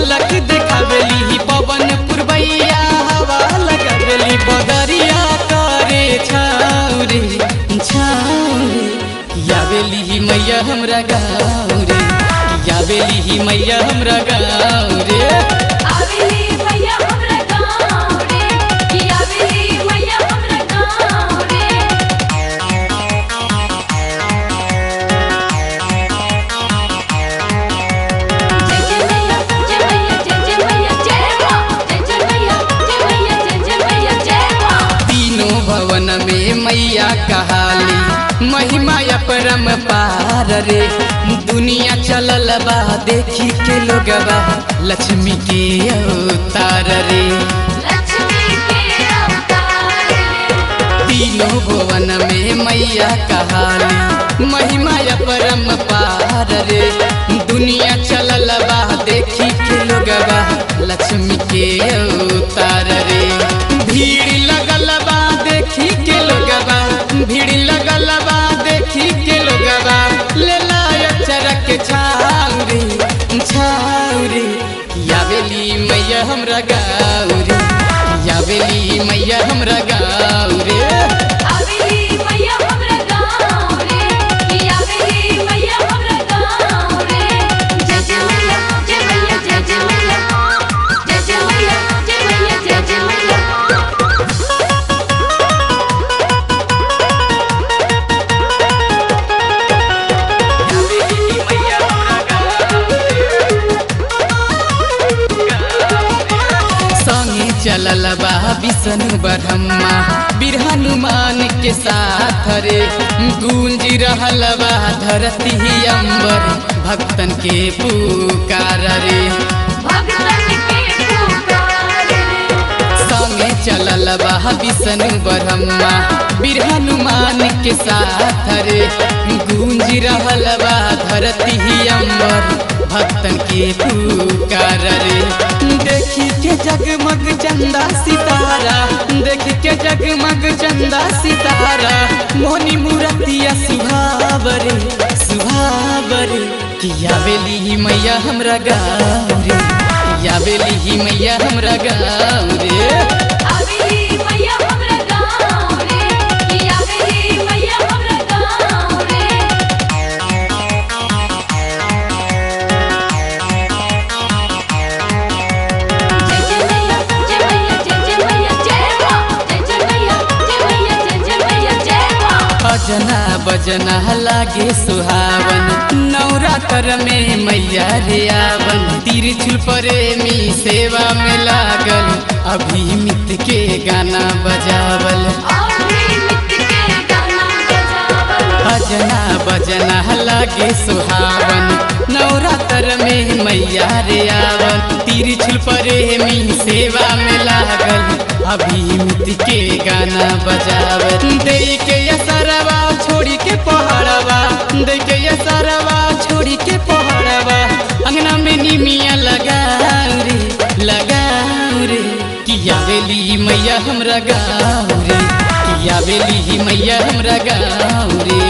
झलक देखावेली पवन पुरबैया हवा लगावेली बदरिया करे छाउरे छाउरे यावेली मैया हमरा गाँव रे यावेली मैया हमरा गाँव रे आवेली मैया हमरा गाँव रे आवेली मैया हमरा गाँव रे जय जय मैया जय मैया जय मां जय जय मैया जय मैया जय मां। तीनों भवन में मैया कहाली महिमा अपरम पार रे दुनिया चलल बा देखी के लोगवा लक्ष्मी के अवतार रे लक्ष्मी के अवतार रे तीनों भुवन में मैया कहाली महिमा अपरम पार रे दुनिया चलल बा देखी के लोगवा लक्ष्मी के अवतार रे भीड़ लगल बा देखी के लोगवा भीड़ लगल बा देखी के लोगवा लेला चरक छाउरी छाउरी यावेली मैया हमरा गाँव रे यावेली मैया हमरा गाँव रे आवेली मैया हमरा गाँव रे आवेली मैया हमरा गाँव रे जय जय मैया जय मैया जय मैया जय मैया जय मैया। संगे चलल बा विष्णु ब्रह्मा बीर हनुमान के साथ रे गूंज रहल बा धरती अंबर भक्तन के पुकार रे भगतन के पुकार रे संगे चलल बा विष्णु ब्रह्मा बीर हनुमान के साथ रे गूंज रहल बा धरती अंबर भक्तन के पुकार रे देखी के जगमग चंदा सितारा देखी के जगमग चंदा सितारा मोनी मूर्तिया सुहावरे सुहावरे यावेली मैया हमरा गाँव रे यावेली मैया हमरा गाँव रे आवेली मैया हमरा गाँव रे आवेली मैया हमरा गाँव रे जय जय मैया जय मैया जय मैया जय मां जय मैया जय मैया जय मां। अजना बजना लागे सुहावन नवरात्र में मैया रे आवन तिरछुल प्रेमी सेवा में लागल अभिमित के गाना बजावल अजना बजना लागे सुहावन नवरात्र में मैया रे आवन तिरछुल प्रेमी सेवा में लागल अभिमित के गाना बजावल दे के असरवा छोड़ी के पहाड़वा दे के असरवा छोड़ी के पहाड़वा अंगना में निमिया लगाऊ रे कि यावेली मैया हमरा गाँव रे कि यावेली मैया हमरा गाँव रे